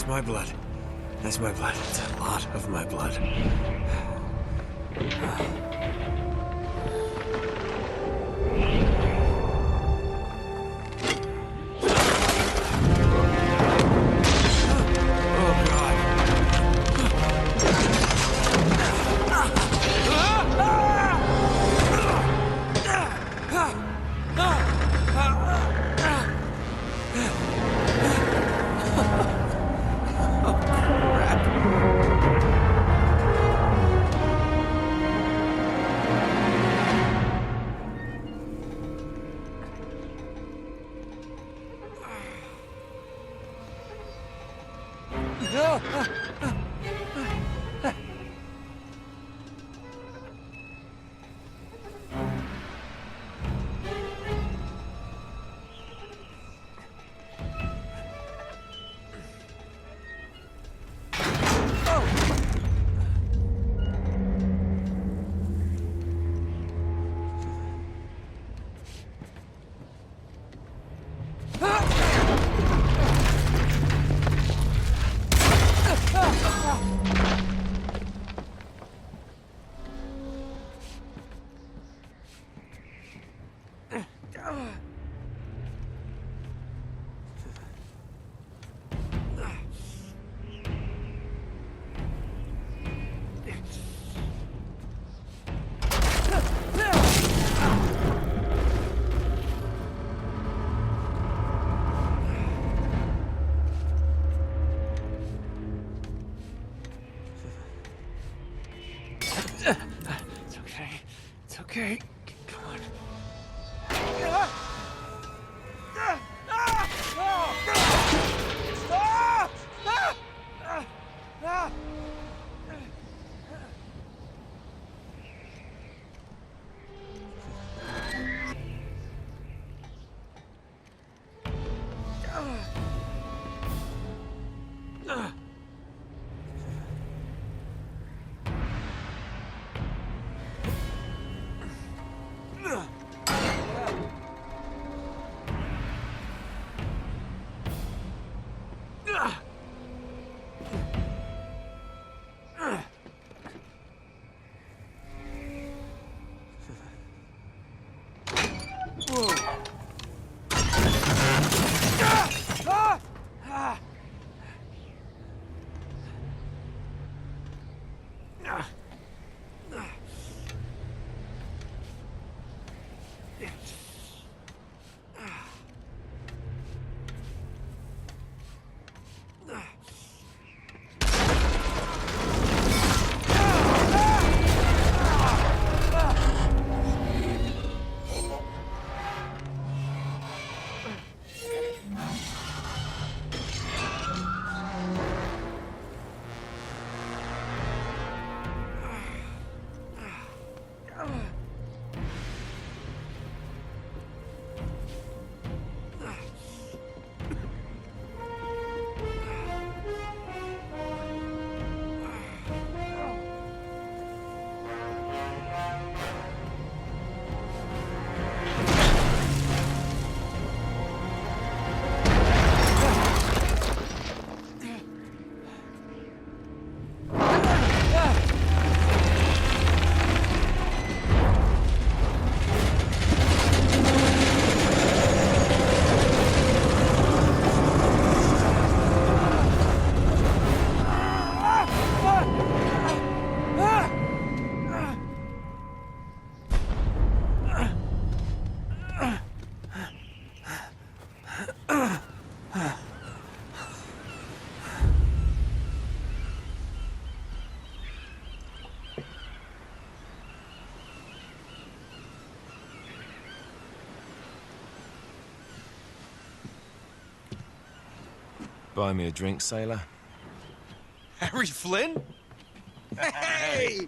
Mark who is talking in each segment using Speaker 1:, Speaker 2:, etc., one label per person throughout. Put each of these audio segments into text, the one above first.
Speaker 1: my blood. That's my blood. It's a lot of my blood. Okay, come on.
Speaker 2: Buy me a drink, sailor.
Speaker 3: Harry Flynn? Hey!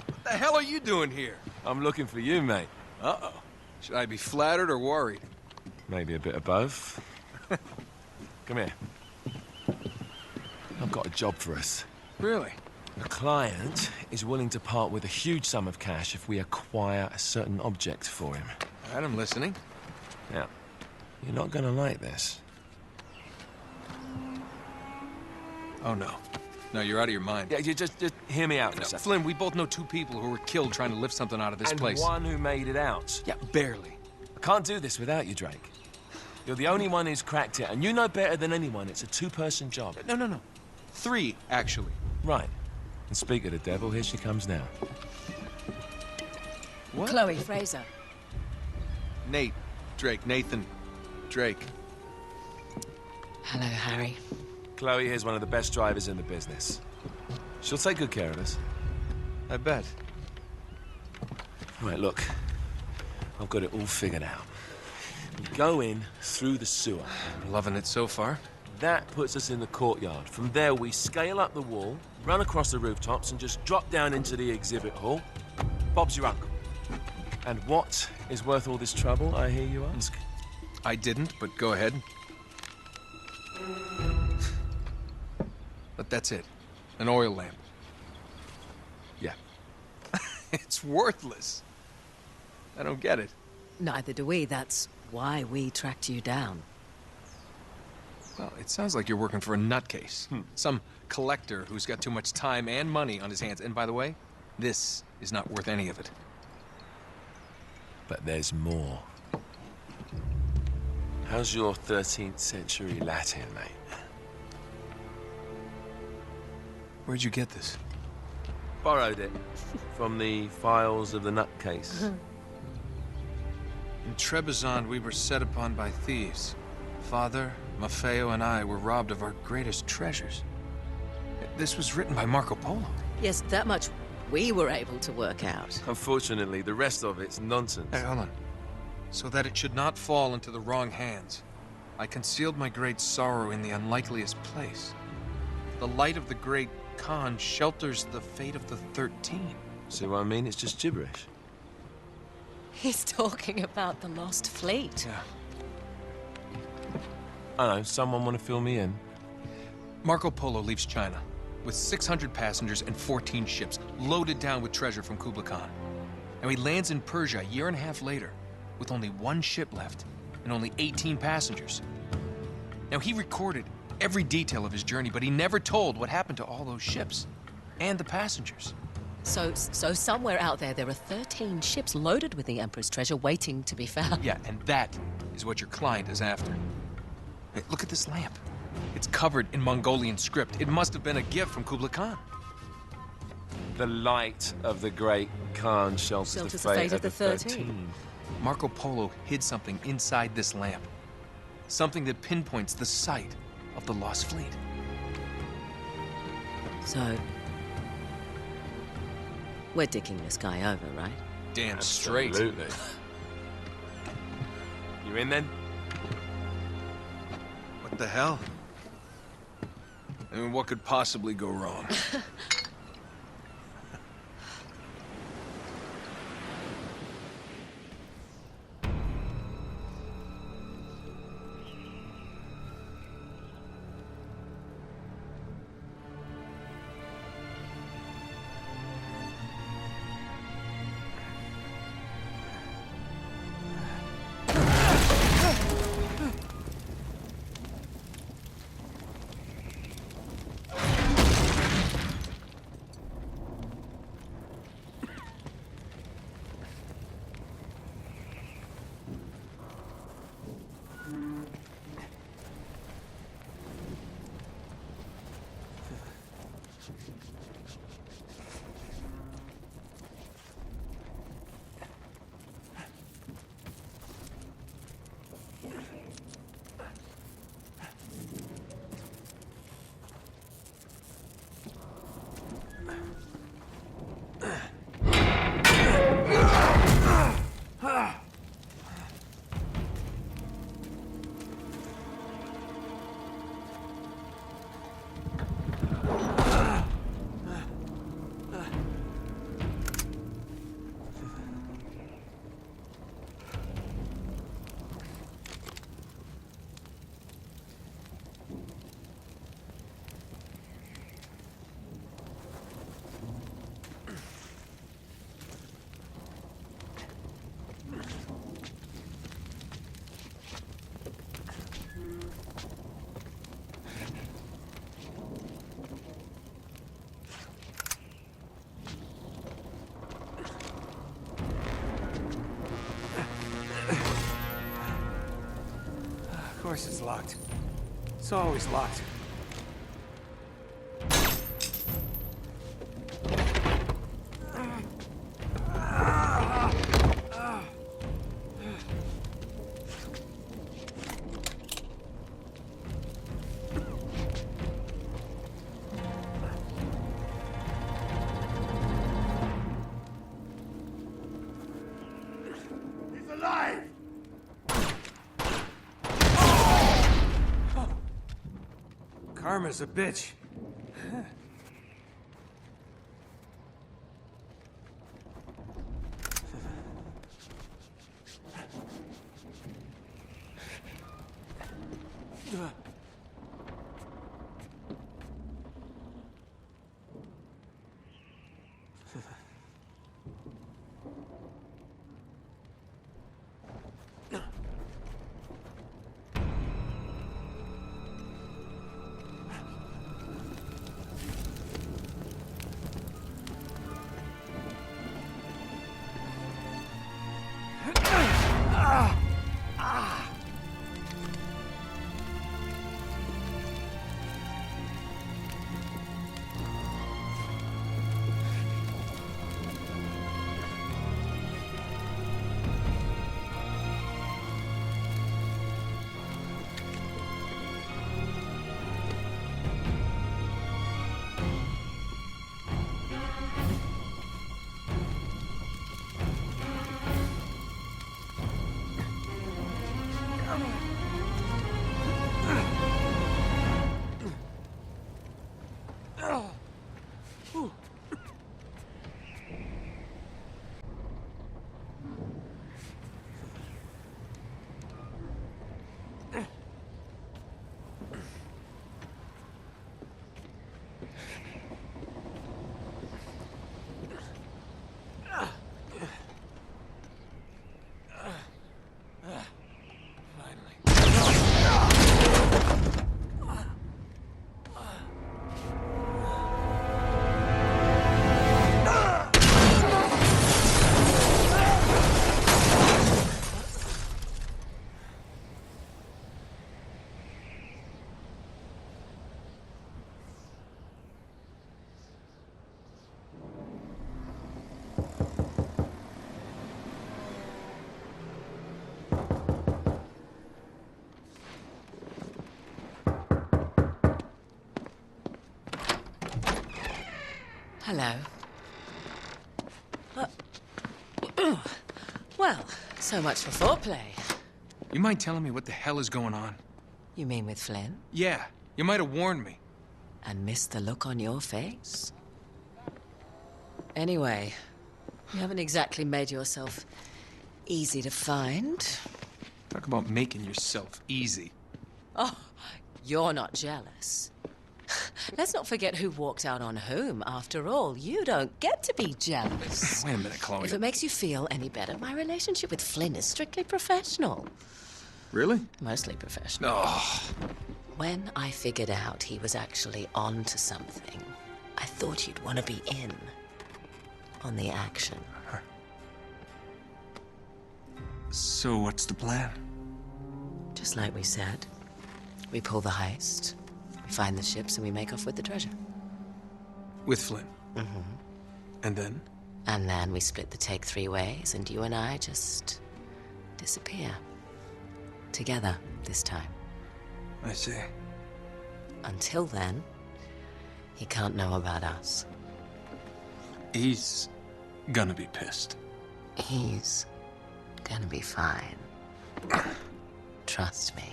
Speaker 3: What the hell are you doing here?
Speaker 2: I'm looking for you, mate.
Speaker 3: Uh-oh. Should I be flattered or worried?
Speaker 2: Maybe a bit of both. Come here. I've got a job for us.
Speaker 3: Really?
Speaker 2: The client is willing to part with a huge sum of cash if we acquire a certain object for him.
Speaker 3: All right, I'm listening.
Speaker 2: Now, you're not gonna like this.
Speaker 3: Oh, no. No, you're out of your mind.
Speaker 2: Yeah, you just hear me out for a
Speaker 3: No,
Speaker 2: second.
Speaker 3: Flynn, we both know two people who were killed trying to lift something out of this
Speaker 2: And
Speaker 3: place.
Speaker 2: one who made it out.
Speaker 3: Yeah, barely.
Speaker 2: I can't do this without you, Drake. You're the only one who's cracked it, and you know better than anyone it's a two-person job.
Speaker 3: No. 3, actually.
Speaker 2: Right. And speak of the devil, here she comes now.
Speaker 3: What?
Speaker 4: Chloe Frazer.
Speaker 3: Nate. Drake. Nathan. Drake.
Speaker 4: Hello, Harry.
Speaker 2: Chloe here's one of the best drivers in the business. She'll take good care of us.
Speaker 3: I bet.
Speaker 2: Right, look. I've got it all figured out. We go in through the sewer.
Speaker 3: I'm loving it so far.
Speaker 2: That puts us in the courtyard. From there, we scale up the wall, run across the rooftops, and just drop down into the exhibit hall. Bob's your uncle. And what is worth all this trouble, I hear you ask?
Speaker 3: I didn't, but go ahead. But that's it. An oil lamp.
Speaker 2: Yeah.
Speaker 3: It's worthless. I don't get it.
Speaker 4: Neither do we. That's why we tracked you down.
Speaker 3: Well, it sounds like you're working for a nutcase. Some collector who's got too much time and money on his hands. And by the way, this is not worth any of it.
Speaker 2: But there's more. How's your 13th century Latin, mate?
Speaker 3: Where'd you get this?
Speaker 2: Borrowed it from the files of the nutcase.
Speaker 3: In Trebizond, we were set upon by thieves. Father, Maffeo, and I were robbed of our greatest treasures. This was written by Marco Polo.
Speaker 4: Yes, that much we were able to work out.
Speaker 2: Unfortunately, the rest of it's nonsense.
Speaker 3: Hey, hold on. So that it should not fall into the wrong hands, I concealed my great sorrow in the unlikeliest place. The light of the great Khan shelters the fate of the 13.
Speaker 2: See what I mean? It's just gibberish.
Speaker 4: He's talking about the lost fleet.
Speaker 3: Yeah.
Speaker 2: I know, someone want to fill me in?
Speaker 3: Marco Polo leaves China with 600 passengers and 14 ships, loaded down with treasure from Kublai Khan. And he lands in Persia a year and a half later, with only 1 ship left and only 18 passengers. Now, he recorded every detail of his journey, but he never told what happened to all those ships and the passengers.
Speaker 4: So somewhere out there are 13 ships loaded with the Emperor's treasure waiting to be found.
Speaker 3: Yeah, and that is what your client is after. Hey, look at this lamp. It's covered in Mongolian script. It must have been a gift from Kublai Khan.
Speaker 2: The light of the great Khan shelters the fate of the 13.
Speaker 3: Marco Polo hid something inside this lamp. Something that pinpoints the site of the lost fleet.
Speaker 4: So, we're dicking this guy over, right?
Speaker 3: Damn straight.
Speaker 2: Absolutely. You in then?
Speaker 3: What the hell? I mean, what could possibly go wrong?
Speaker 1: course it's locked. It's always locked. Karma's a bitch.
Speaker 4: Hello. Well, so much for foreplay.
Speaker 3: You mind telling me what the hell is going on?
Speaker 4: You mean with Flynn?
Speaker 3: Yeah, you might have warned me.
Speaker 4: And missed the look on your face? Anyway, you haven't exactly made yourself easy to find.
Speaker 3: Talk about making yourself easy.
Speaker 4: Oh, you're not jealous. Let's not forget who walked out on whom. After all, you don't get to be jealous.
Speaker 3: Wait a minute, Chloe.
Speaker 4: If it makes you feel any better, my relationship with Flynn is strictly professional.
Speaker 3: Really?
Speaker 4: Mostly professional.
Speaker 3: Oh.
Speaker 4: When I figured out he was actually on to something, I thought you'd want to be in on the action.
Speaker 3: So what's the plan?
Speaker 4: Just like we said. We pull the heist, we find the ships, and we make off with the treasure.
Speaker 3: With Flynn?
Speaker 4: Mm-hmm.
Speaker 3: And then?
Speaker 4: And then we split the take 3 ways, and you and I just disappear. Together, this time.
Speaker 3: I see.
Speaker 4: Until then, he can't know about us.
Speaker 3: He's gonna be pissed.
Speaker 4: He's gonna be fine. Trust me.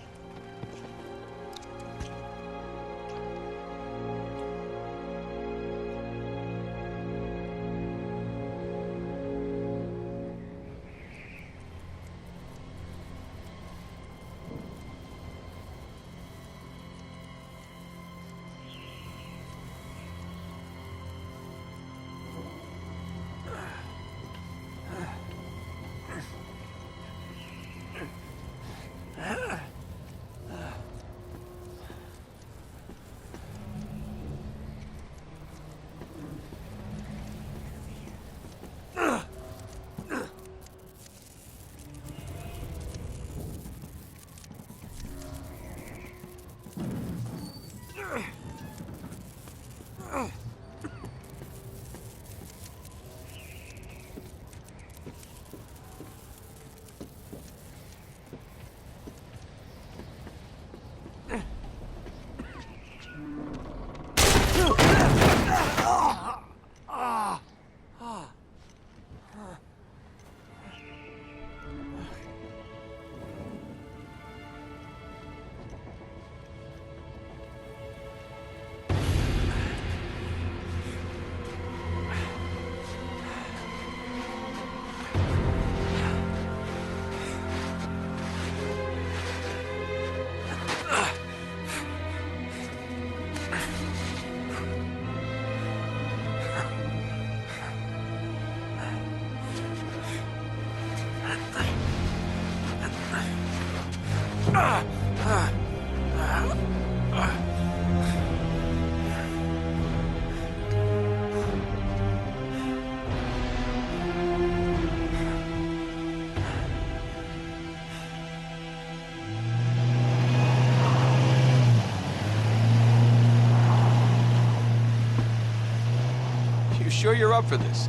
Speaker 3: You sure you're up for this?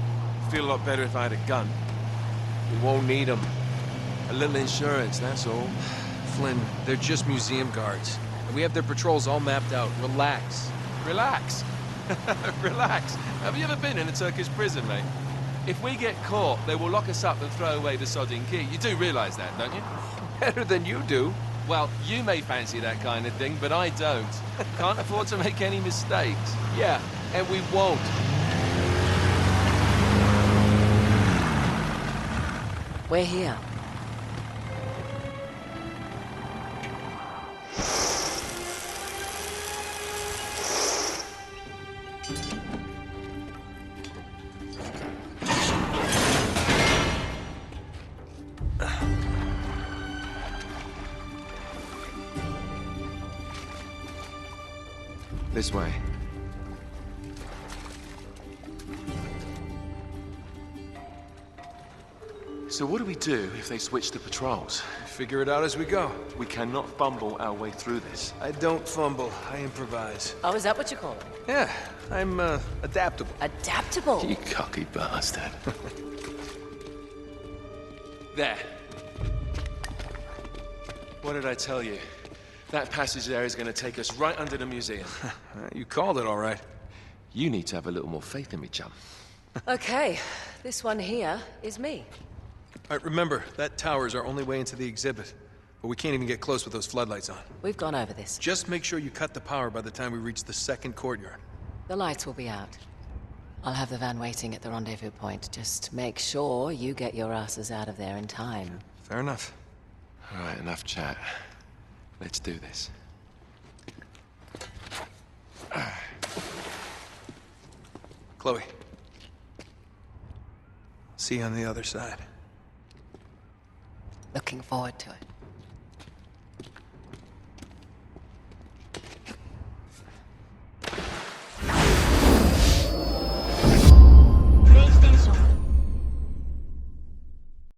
Speaker 2: Feel a lot better if I had a gun. We won't need them. A little insurance, that's all.
Speaker 3: Flynn, they're just museum guards. And we have their patrols all mapped out. Relax.
Speaker 2: Relax. Relax. Have you ever been in a Turkish prison, mate? If we get caught, they will lock us up and throw away the sodding key. You do realize that, don't you?
Speaker 3: Better than you do.
Speaker 2: Well, you may fancy that kind of thing, but I don't. Can't afford to make any mistakes.
Speaker 3: Yeah, and we won't.
Speaker 4: We're here.
Speaker 2: This way. So what do we do if they switch to patrols?
Speaker 3: Figure it out as we go.
Speaker 2: We cannot fumble our way through this.
Speaker 3: I don't fumble, I improvise.
Speaker 4: Oh, is that what you call it?
Speaker 3: Yeah, I'm, adaptable.
Speaker 4: Adaptable.
Speaker 2: You cocky bastard. There. What did I tell you? That passage there is going to take us right under the museum.
Speaker 3: You called it all right.
Speaker 2: You need to have a little more faith in me, chum.
Speaker 4: Okay, this one here is me.
Speaker 3: All right, remember, that tower's our only way into the exhibit. But we can't even get close with those floodlights on.
Speaker 4: We've gone over this.
Speaker 3: Just make sure you cut the power by the time we reach the second courtyard.
Speaker 4: The lights will be out. I'll have the van waiting at the rendezvous point. Just make sure you get your asses out of there in time.
Speaker 3: Fair enough.
Speaker 2: All right, enough chat. Let's do this.
Speaker 3: Chloe. See you on the other side.
Speaker 4: Looking forward to it.